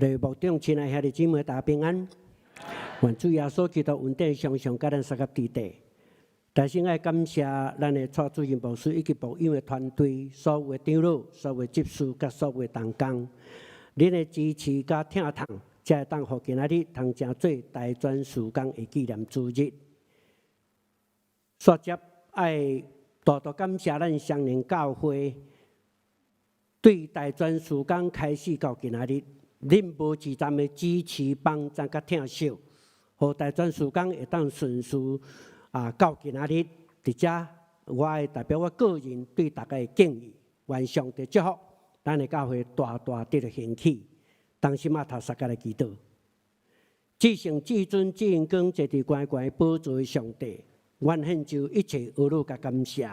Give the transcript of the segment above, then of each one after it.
雷幕中，亲爱兄弟姊妹，大家平安。愿主耶稣基督稳定常常甲咱三合伫地。但是爱感谢咱的蔡主任牧师以及牧养的团队，所有的长老、所有的执事、甲所有的同工，恁的支持甲疼痛，才会当互今仔日通成做大专事工的纪念主日。接着爱大大感谢咱双年教会对大专事工开始到今仔日，恁无止站的支持、帮助甲疼惜，互大专事工会当顺序到今仔日。伫遮，我爱代表我个人对大家的敬意，愿上帝祝福咱的教会大大得到兴起。当心头三甲来祈祷，至圣至尊至荣光坐伫关关宝座的上帝，愿献就一切儿女甲感谢。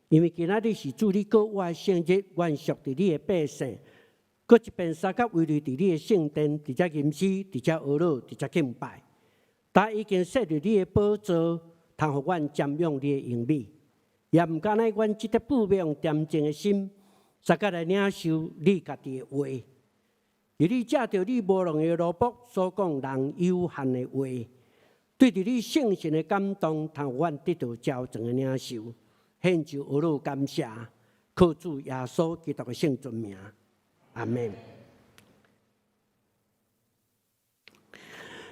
因为今仔日是主你国我的圣日，愿属伫你的百姓，搁一遍三甲围立伫你的圣殿，伫遮吟诗，伫遮学乐，伫遮敬拜。他已经设立你的宝座，通互阮瞻仰你的荣美，也毋敢若阮即个不明恬静的心，三甲来领受你家己的话。而你借着你无能的罗卜所讲人有限的话，对着你圣神的感动，通互阮得到骄纵的领受，献就儿女感谢，靠主耶稣基督的圣尊名，阿门。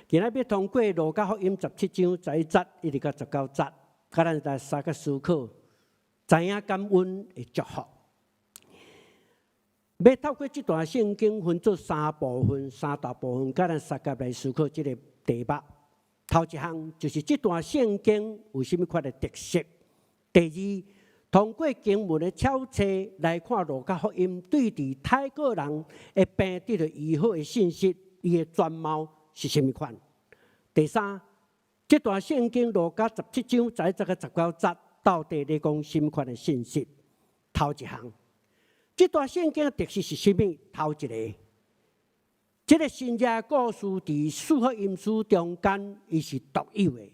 今仔要通过《路加福音》17章11节一直到19节，甲咱来三个思考，知影感恩的祝福。要透过这段圣经分作三部分、三大部分，甲咱三个来思考这个题目。头一项就是这段圣经有甚么款的特色？第二，通过经文的巧测来看路加福音对伫泰国人的病得到医好的信息，伊的全貌是甚么款？第三，这段圣经路加17章11节到19节，到底咧讲甚么款的信息？头一项。这段圣经的特色是甚么？头一个，这个新约故事伫四福音书中间，伊是独有的。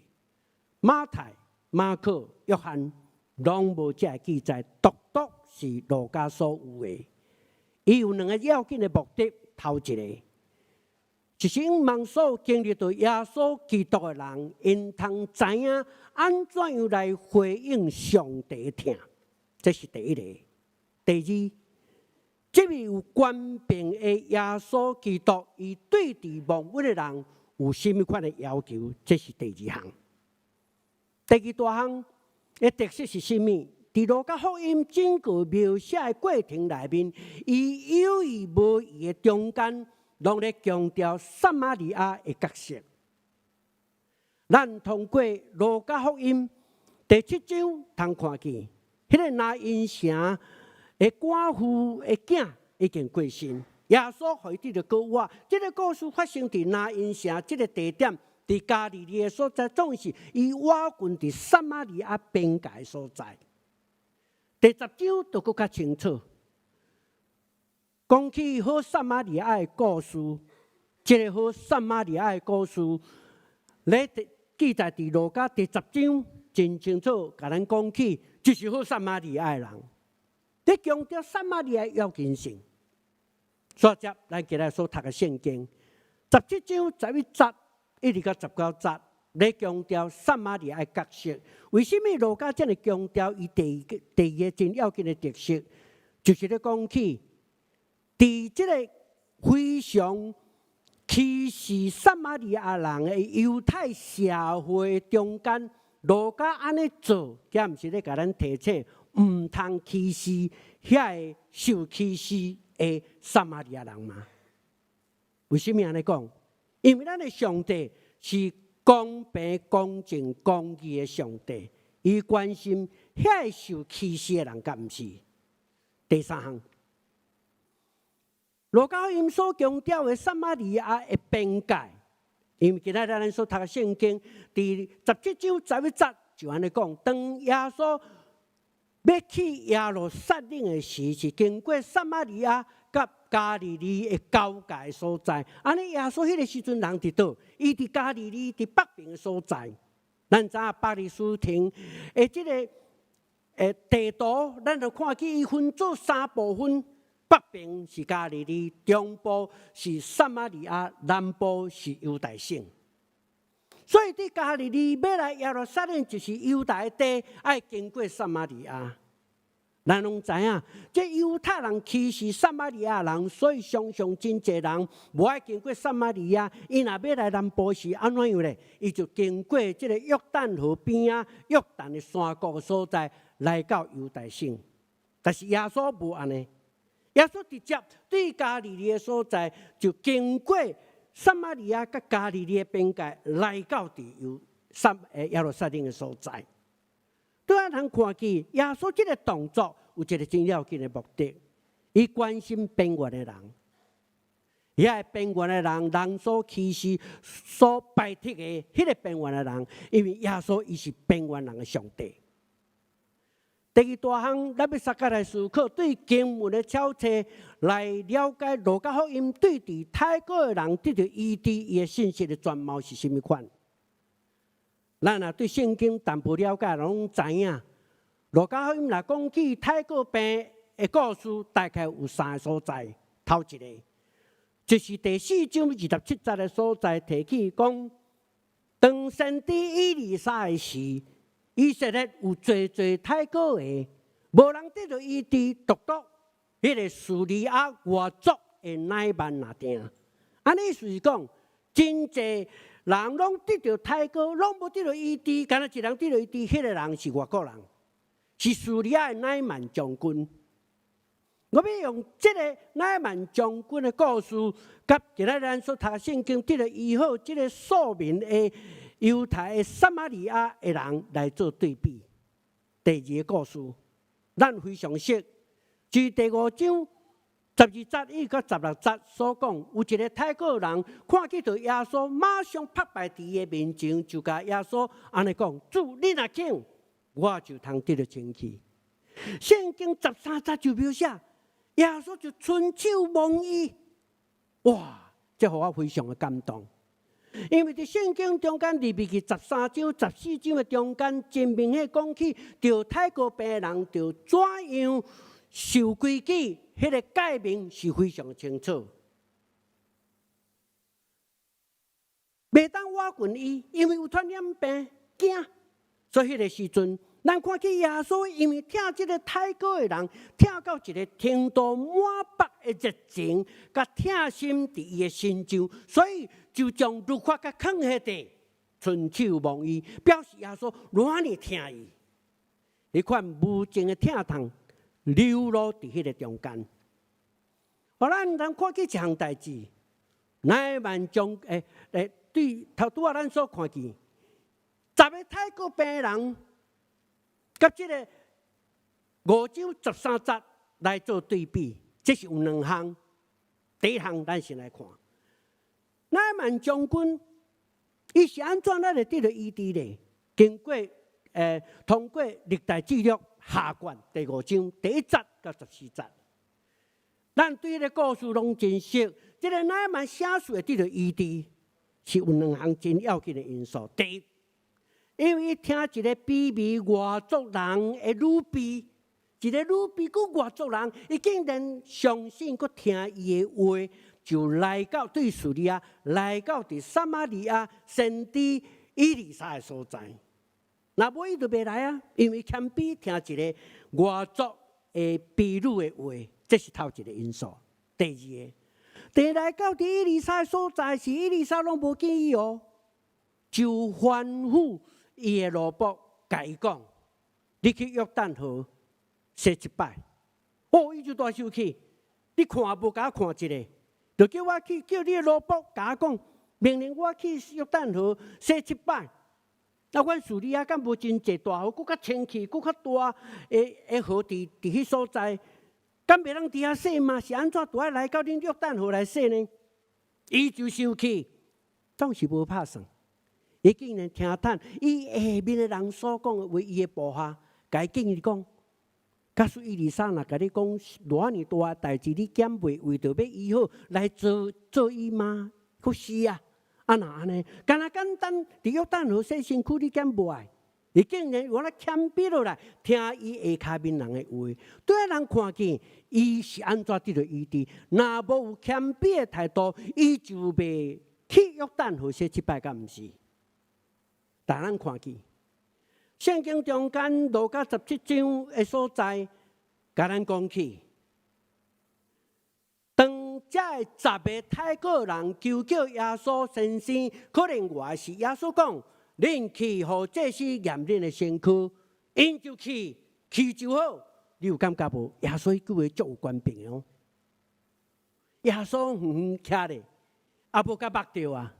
马太、马可、约翰拢无这记载，独独是路加所有的。伊有两个要紧的目的，头一个，就是希望所有经历到耶稣基督的人，因通知影安怎样来回应上帝的疼，这是第一个。第二，这位有权柄的耶稣基督，伊对伫万物的人有甚么款的要求？这是第二项。第二大项的特色是甚么？伫路加福音整个描写的过程内面，伊有意无意的中间，拢咧强调撒玛利亚的角色。咱通过路加福音第7章通看见，迄个拿因城的寡妇的囝已经过身，耶稣互伊得到告活。这个故事发生伫拿因城这个地点，伫加利利的所在，总是以瓦郡伫撒玛利亚边界所在。第10章就更较清楚，讲起好撒玛利亚的故事，这个好撒玛利亚的故事，咧记载伫路加第10章真清楚，甲咱讲起，就是好撒玛利亚的人。咧强调撒玛利亚要紧性，所以接咱今日所读的圣经17章11节一直到19节，咧强调撒玛利亚的角色。为什么路加这么强调伊第二个真要紧的特色？就是咧讲起，伫这个非常歧视撒玛利亚人的犹太社会中间，路加安尼做，也毋是咧甲咱提醒。唔通歧视遐个受歧视的撒玛利亚人嘛？为什么安尼讲？因为咱的上帝是公平、公正、公义的上帝，伊关心遐个受歧视的人，敢毋是？第三项，路加福音所强调的撒玛利亚的边界，因为今仔日咱所读的圣经，第17章11节就安尼讲，当耶稣要去耶路撒冷的时，是经过撒玛利亚甲加利利的交界所在。安尼耶稣迄个时阵人伫倒？伊伫加利利伫北边的所在。咱知影巴黎书亭的即个地图，咱就看见伊分做3部分。北边是加利利，中部是撒玛利亚，南部是犹大省。所以，伫加利利要来耶路撒冷，就是犹大的地，爱经过撒玛利亚。咱拢知影，这犹太人歧视撒玛利亚人，所以常常真侪人无爱经过撒玛利亚。伊若要来南部是安怎样咧？伊就经过这个约旦河边啊，约旦的山谷的所在，来到犹大省。但是耶稣无安尼，耶稣直接对加利利的所在，就经过撒玛利亚甲加利利的边界，来到耶路撒冷的所在。对咱通看见耶稣这个动作有一个真要紧的目的，伊关心边缘的人，遐边缘的人所歧视、所排斥的迄个边缘的人，因为耶稣伊是边缘人的上帝。第二大项，咱要撒开来思考，对经文的巧测来了解路加福音对伫泰国的人得到医治伊的信息的全貌是甚物款。咱若对圣经淡薄了解，拢知影。路加福音若讲起泰国病的故事，大概有3个所在。头一个就是第4章27节的所在，提起讲，当先知以利沙的时，以色列有侪泰国的，无人得到医治，独独迄个叙利亚外族的乃縵那定。安尼意思是讲，真侪人拢得到泰国，拢无得到医治，敢若一人得到医治，迄个人是外国人，是叙利亚的乃縵将军。我要用这个乃縵将军的故事，甲今仔咱所读圣经得到医好，这个庶民的犹太的撒玛利亚的人来做对比。第二个故事，咱非常熟，就是第5章。12节伊到16节所讲，有一个泰国人看见到耶稣，马上拍败伫伊的面前，就甲耶稣安尼讲：主，你若肯，我就通得到清气。圣经13节就描写，耶稣就伸手摸伊，哇！这互我非常的感动，因为伫圣经中间利未记13章、14章的中间，真明显讲起，着泰国病的人着怎样受规矩。迄个界面是非常清楚，袂当挖滚伊，因为有传染病，惊。所以迄个时阵，咱看见耶稣，因为听即个泰国的人，听到一个程度满腹的热情，甲疼心伫伊的心上，所以就将律法甲放下地，伸手摸伊，表示耶稣偌尼疼伊。迄款无情的疼痛。流露伫迄个中间，互咱通看见一项代志，乃縵将对拄仔咱所看见，10个泰国病人，甲即个5章13节来做对比，这是有2项。第一项，咱先来看，乃縵将军，伊是安怎咱会得到医治呢？经过通过历代记录。下卷第5章第1节到14节，咱对这个故事拢真熟。这个乃縵写书会得到医治，是有2项真要紧的因素。第一，因为伊听一个卑微外族人的女婢，一个女婢佮外族人，伊竟然相信佮听伊的话，就来到对叙利亚，来到伫撒玛利亚先知以利沙的所在。那无伊就袂来啊，因为谦卑听一个外族的婢女的话，这是头一个因素。第二个，来到伫以利沙的所在，是以利沙拢无见伊哦，就吩咐伊的奴仆，甲伊讲：你去约旦河洗1摆。哦，伊就大生气，你看无甲我看一个，就叫我去叫你的奴仆甲我讲，命令我去约旦河洗1摆。那阮叙利亚敢无真济大河，佫较清气，佫较大的河伫迄所在，敢袂当伫遐洗吗？是安怎拄爱来到恁约旦河来洗呢？伊就生气，总是无拍算。伊竟然听叹伊下面的人所讲的话，伊的部下，甲伊建议讲，假使以利沙若甲你讲偌尼大的代志，你减袂为着要医好来做伊吗？佫是啊。啊那安尼，干那简单，伫约旦河洗身躯，你减无爱？伊竟然原来谦卑落来，听伊下骹面人的话，对人看见伊是安怎得到医治。若无有谦卑的态度，伊就袂去约旦河洗7摆，敢毋是？但咱看见圣经中间路加17章的所在，甲咱讲起，当这10个泰国人求叫耶稣先生，可能我是耶稣讲。恁去，互这是验恁的身躯，因就去就好。你有感觉无？耶稣句话足有权柄哦。耶稣远徛咧，也无甲目着啊。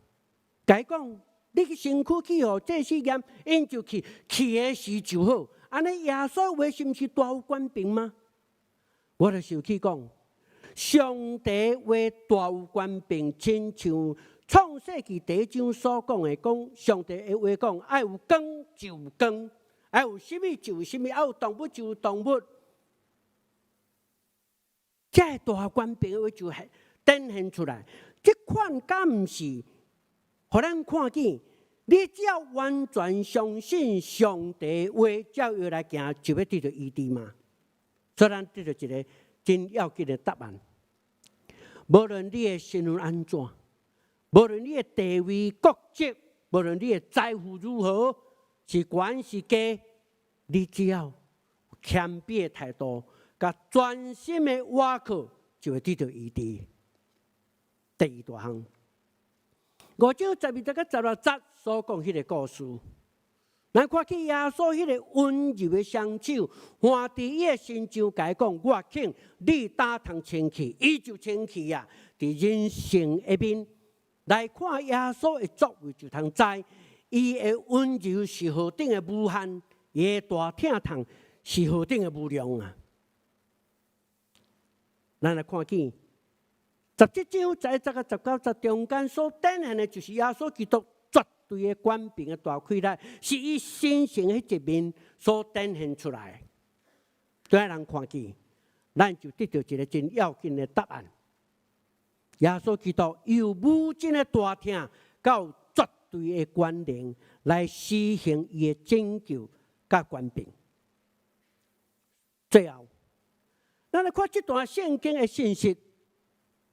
甲伊讲，你去身躯去，互这是验，因就去的时就好。安尼耶稣话是毋是大有权柄吗？我就想起讲，上帝话大有权柄，亲像。创世纪第1章所讲的，讲上帝的话讲，爱有光就有光，爱有什么就有什么，爱有动物就有动物。这大权柄的话就展现出来。这款敢毋是，互咱看见，你只要完全相信上帝的话，照样来行，就要得到医治嘛。所以咱得到一个真要紧的答案。无论你的身份安怎。无论你的地位、国籍，无论你的财富如何，是悬是低，你只要谦卑的态度，甲专心的倚靠，就会得到医治。第二大项，5章12节到16节所讲迄个故事，咱看见耶稣迄个温柔的双手，换伫伊的身上，甲伊讲：我请你打通清气，伊就清气啊！伫人性下面。来看耶稣的作为，就通知伊的温柔是何等的无限，伊的大疼痛是何等的无量啊！咱来看见17章11节到19节中间所展现的，就是耶稣基督绝对的权柄的大开来，是伊神性的一面所展现出来。对人看见，咱就得到一个真要紧的答案。耶稣基督由无尽的大疼到绝对的权能来施行伊的拯救甲权柄。最后，咱来看这段圣经的信息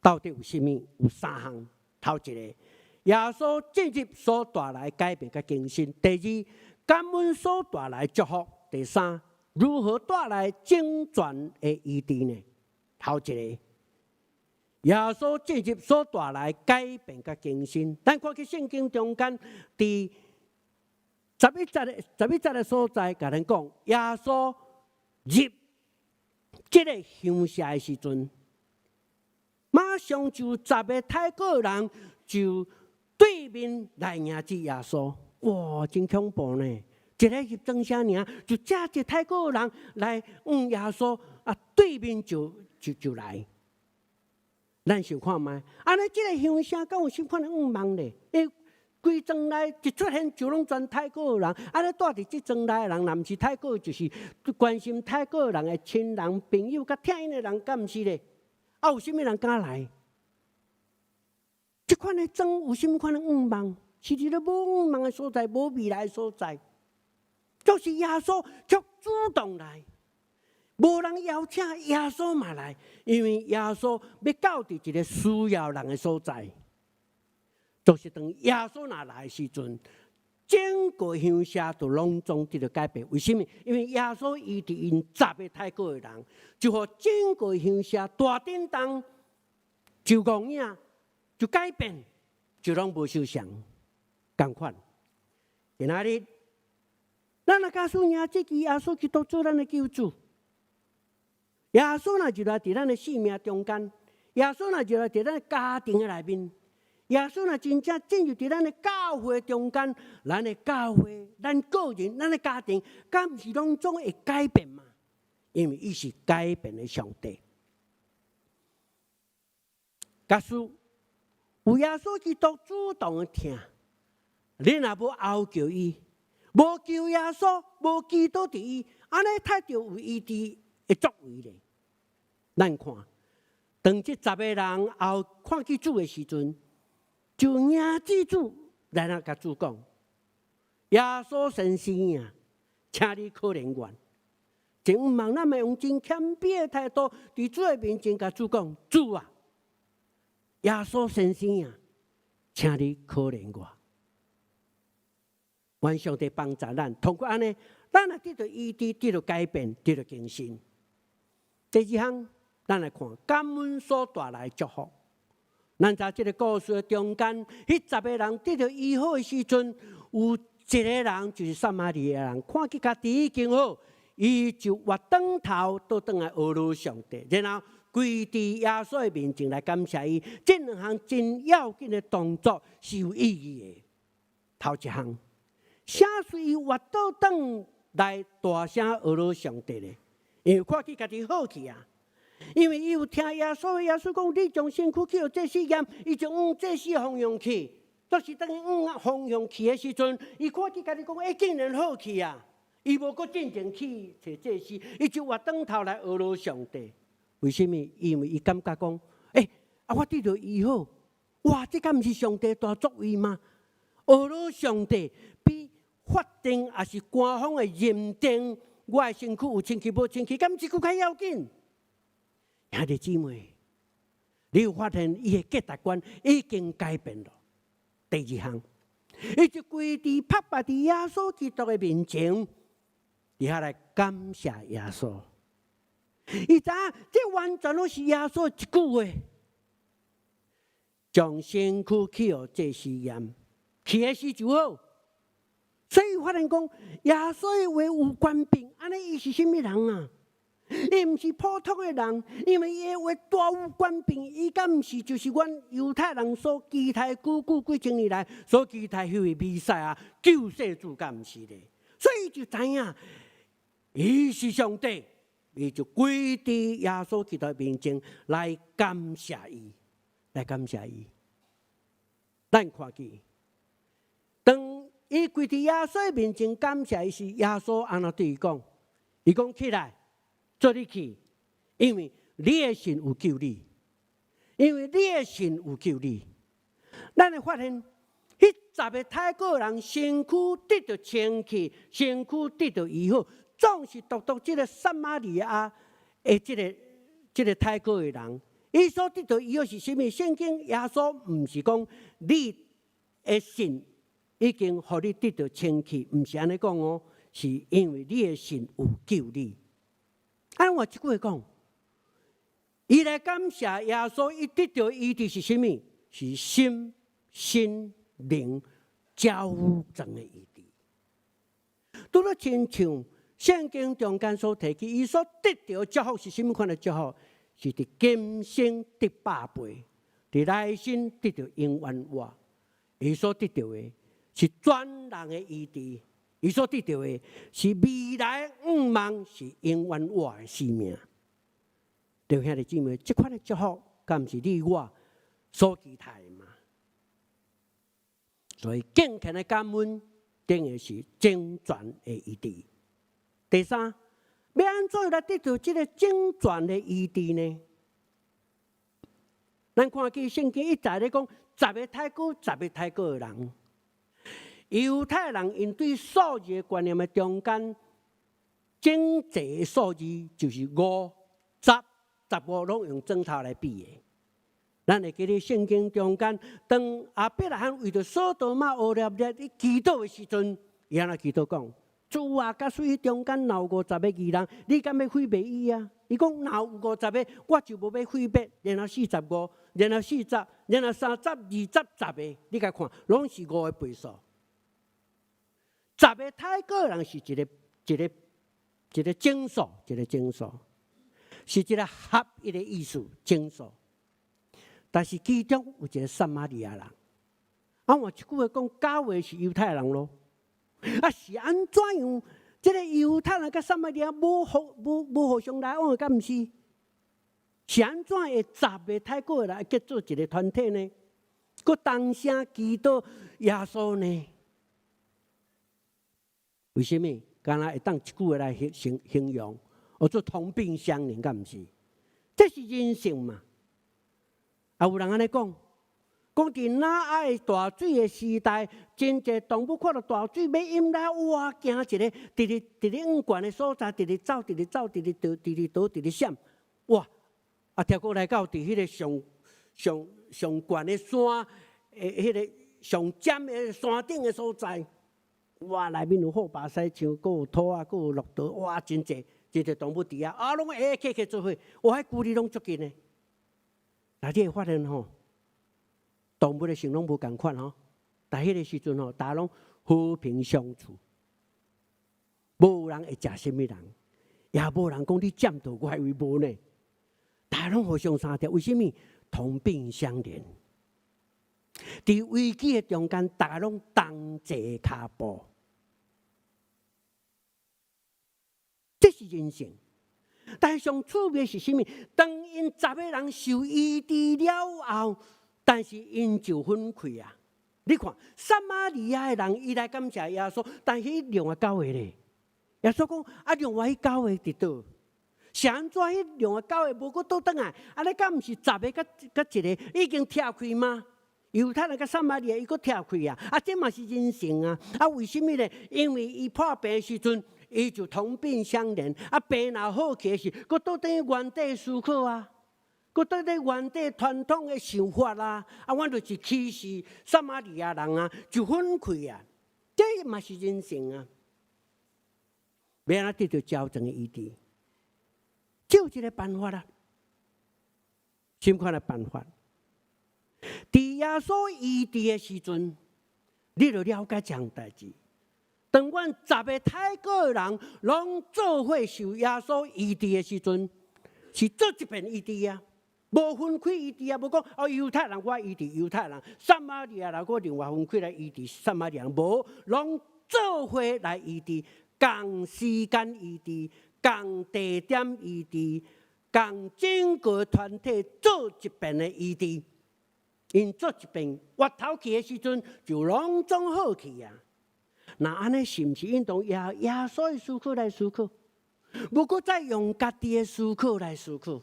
到底有甚么？有3项。头一个，耶稣进入所带来改变甲更新；第二，感恩所带来祝福；第三，如何带来整全的医治呢？头一个。耶稣进入所带来改变甲更新，咱看去圣经中间伫11节的所在，甲咱讲耶稣入这个乡下的时阵，马上就10个泰国人就对面来迎接耶稣，哇，真恐怖呢！一个入庄啥尔，就这一泰国人来耶稣啊，对面就来。咱想看卖，安尼即个乡下敢有啥款的望咧？规庄内一出现就拢全泰国人，安尼住伫即庄内的人，若毋是泰国，就是关心泰国人的亲人朋友，甲听因的人，敢毋是咧？啊，有啥物人敢来？即款的庄有啥物款的望？是伫咧无望的所在，无未来的所在，就是耶稣却主动来。无人邀请耶稣嘛来，因为耶稣要到伫一个需要人的所在，就是当耶稣若来的时阵，整个乡下都拢总得到改变。为什么？因为耶稣医治因10个泰国的人，就互整个乡下大震动，就戆影，就改变，就拢无受伤。同款，今仔日咱若假使认这支耶稣基督做咱的救主。耶稣若就来伫咱的生命中间，耶稣若就来伫咱的家庭的内面，耶稣若真正进入伫咱的教会中间，咱的教会、咱个人、咱的家庭，敢毋是拢总会改变嘛？因为伊是改变的上帝。假使有耶稣基督主动的听，你若无后叫伊，无求耶稣，无基督伫伊，安尼他就有伊伫。的作为咧，咱看，当这10个人后看见主的时阵，就迎接主来甲主讲：耶稣先生啊，请你可怜我。真毋望咱们用真谦卑的态度，伫主的面前甲主讲：主啊，耶稣先生啊，请你可怜我。愿上帝帮助咱，通过安尼，咱也得到医治，得到改变，得到更新。第二项，咱来看感恩所带来祝福。咱在这个故事的中间，迄10个人得到医好的时阵，有一个人就是撒玛利亚人，看见家己已经好，伊就活转头倒转来阿罗上帝，然后跪伫耶稣的面前来感谢伊。这两项真要紧的动作是有意义的。头一项，啥是伊活倒转来大声阿罗上帝呢？因为看见家己好去啊。因为伊有听耶稣的，耶稣讲：你将身躯去互这死验，伊就这死方向去。就是当方向去的时阵，伊看见家己讲：竟然好去啊！伊无搁真正去找这死，伊就活转头来阿罗上帝。为什么？因为伊感觉讲：我得到医好，哇！这敢毋是上帝大作为吗？阿罗上帝比法庭也是官方的认定，我的身躯有清气无清气，敢这个较要紧？兄弟姊妹，你有发现伊的价值观已经改变了。第二项，伊就跪伫拍白伫耶稣基督的面前，伊下来感谢耶稣。伊知影这完全都是耶稣一句话，将身躯去互这试验，去的时就好。所以发现讲，耶稣的话有权柄，安尼伊是甚物人啊？伊毋是普通的人，因为伊的话大有权柄，伊敢毋是就是阮犹太人所期待久几千年来所期待迄位弥赛亚救世主，敢毋是咧？所以就知影，伊是上帝，伊就跪伫耶稣基督面前来感谢伊，来感谢伊。咱看见，当伊跪伫耶稣面前感谢伊时，耶稣安怎对伊讲？伊讲起来。做你去，因为你的神有救你，因为你的神有救你。咱会发现，迄10个太过人身躯得到清气，身躯得到医好，总是独这个撒玛利亚的这个太过的人，伊所得到医好是甚物？圣经耶稣毋是讲你的神已经互你得到清气，毋是安尼讲哦，是因为你的神有救你。按我即句话讲，伊来感谢耶稣，伊得到医治是甚物？是心、身、灵交整的医治。拄了亲像圣经中间所提起，伊所得到祝福是甚物款的祝福？是伫今生得百倍，伫来生得到永远活。伊所得到的是全人的医治。伊所得到的是未来5万是永远活的生命。弟兄姊妹，这款的祝福，敢毋是你我所期待的吗？所以敬虔的感恩，等于是整全的医治。第三，要安怎来得到这个整全的医治呢？咱看见圣经一再咧讲，10个太古的人。犹太人因对数字的观念的中间，整齐的数字就是5、10、15，拢用整头来比的。咱会记得圣经中间，当亚伯拉罕为着所多玛、俄列咧祈祷的时阵，伊安怎祈祷讲：主啊，甲水中间若有50个义人，你敢要毁灭伊啊？伊讲若有50个，我就无要毁灭。然后45，然后40，然后30、20、10个，你甲看，拢是5个倍数。10个太个人是一个整数，是一个合一的意思，整数。但是其中有一个撒玛利亚人，我一句话讲，假话是犹太人咯。是安怎样？这个犹太人甲撒玛利亚无互相来往，敢毋是？是安怎会10个太个人结做一个团体呢？佮同声祈祷耶稣呢？为什么？敢若会当一句话来形容，做同病相怜，敢毋是？这是人性嘛？有人安尼讲，讲伫哪爱大水的时代，真侪动物看到大水要淹来，哇，惊一个，伫咧远悬的所在，伫咧走，伫咧逃，伫咧闪，哇！啊，跳过来到伫迄个上悬的山，迄个上尖的山顶的所在，哇！内面有好巴西树，阁有土啊，阁有骆驼，哇，真侪动物伫遐，啊，拢客做伙，哇，迄距离拢足近的。但你会发现吼，动物的性拢无共款吼，但迄个时阵吼，大家拢和平相处，无人会食什么人，也无人讲你占到我的位无呢。大家拢互相相调，为什么？同病相怜。伫危机的中间，大家拢同齐脚步，这是人性。但上趣味是什么？当因10个人受医治了后，但是因就分开啊！你看，撒玛利亚的人伊来感谢耶稣，但是另外9个咧，耶稣讲啊，另外迄9个伫倒？是安怎？迄另外9个无搁倒转来？啊，你敢毋是10个甲1个已经跳开吗？犹太人甲撒玛利亚伊搁跳开啊！啊，这嘛是人性啊！啊，为什么呢？因为伊破病的时阵，伊就同病相怜。啊，病若好起时，搁倒转原地思考啊，搁倒转原地传统的想法啊！啊，阮就是歧视撒玛利亚人啊，就分开啊！这嘛是人性啊！要安怎得到矫正的医治？就一个办法啦，什么款的办法？伫耶稣医治的时阵，你就了解这项代志。当阮10个太个人拢做伙受耶稣医治的时阵，是做一遍医治啊，无分开医治啊，无讲哦犹太人我医治犹太人，撒玛利亚人我另外分开来医治撒玛利亚人，无拢做伙来医治，同时间医治。共地点医治，共整个团体做一遍的医治，因做一遍越头去的时阵，就拢总好去啊。那安尼是毋是应当耶稣的思考来思考？无搁再用家己的思考来思考？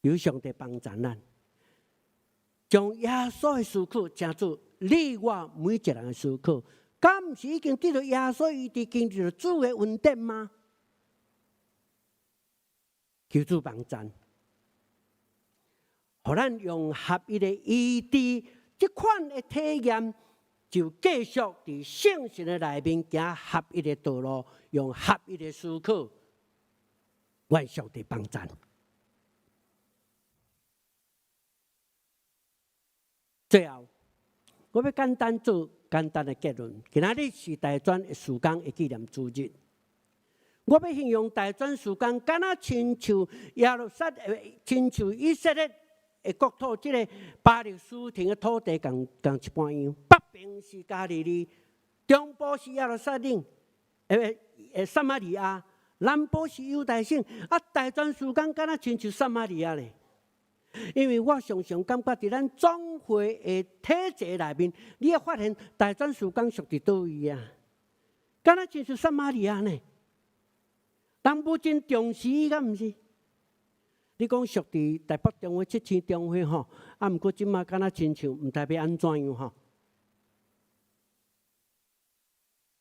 有上帝帮助咱，将耶稣的思考成做你我每一个人的思考。敢毋是已经得到耶稣医治，经历了主的恩典吗？求主帮助，互咱用合一的医治这款的体验，就继续伫圣神的内面行合一的道路，用合一的思考，愿上帝帮助。最后，我要简单做简单的结论。今仔日是大专的时间的纪念主日，我要形容大专时间，敢若亲像亲像以色列的国土，这个巴勒斯坦的土地共一般样。北边是加利利，中部是耶路撒冷，撒玛利亚，南部是犹太省。啊，大专时间敢若亲像撒玛利亚咧。因为我常常感觉，伫咱总会的体制内面，你会发现大专时间属伫倒位啊？敢若亲像撒玛利亚呢？人无真重视伊，敢毋是？你讲属伫台北中会7星中会吼，啊，毋过即马敢若亲像毋知要安怎样吼？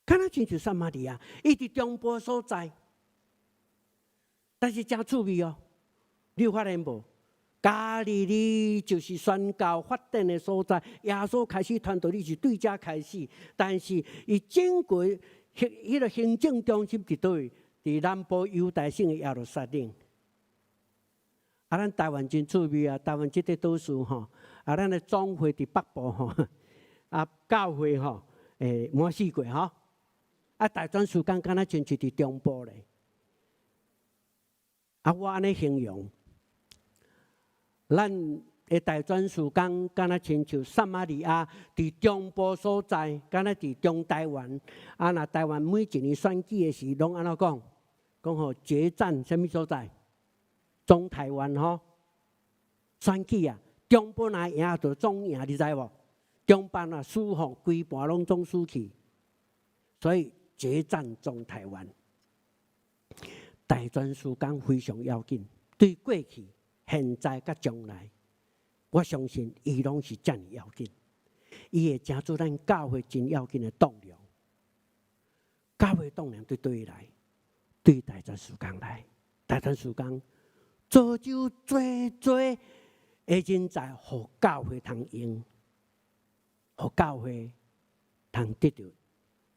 敢若亲像撒玛利亚，伊伫中部所在，但是真趣味哦，你有发现无？加利利就是宣教发展的所在，耶稣开始传道，你是对遮开始。但是伊整个迄个行政中心伫倒位？伫南部犹太省的耶路撒冷。啊，咱台湾真趣味啊！台湾即个岛屿吼，啊，咱的总会伫北部吼，啊，教会吼，满四过吼，啊，大专时间敢若亲像伫中部咧。啊，我安尼形容。咱的大专时间，敢若亲像撒玛利亚伫中部所在，敢若伫中台湾。啊，若台湾每一年选举的时，拢安怎讲？讲吼决战什么所在？中台湾吼选举啊，中部若赢就总赢，你知无？中部若输吼，规盘拢总输去。所以决战中台湾，大专时间非常要紧，对过去。现在甲将来，我相信伊拢是遮尔要紧，伊会成做咱教会真要紧的栋梁。教会栋梁对对来，对大专事工来，大专事工造就多的人才，互教会通用，互教会通得到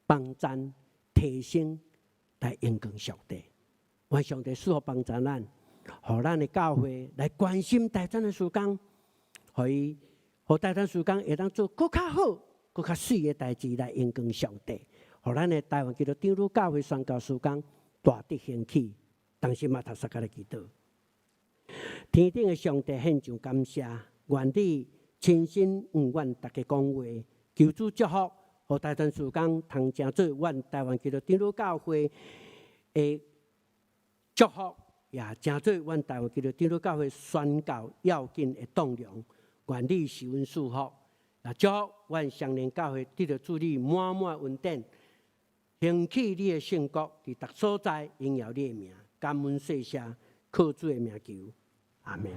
帮赞提升来荣光上帝。愿上帝赐福帮助咱，互咱的教会来关心大专的事工，互大专事工会当做更较好、更较水的代志来荣光上帝。互咱的台湾基督长老教会宣教事工大得兴起，当时嘛读撒迦的祈祷。天顶的上帝献上感谢，愿你亲身愿大家讲话，求主祝福，互大专事工通成做阮台湾基督长老教会的祝福，也成做阮台湾基督长老教会宣教要紧的栋梁。愿你受恩祝福，也祝福阮双年教会得到主你满满恩典。兴起你的圣国，伫逐所在荣耀你的名，感恩谢谢，靠主的名求，阿门。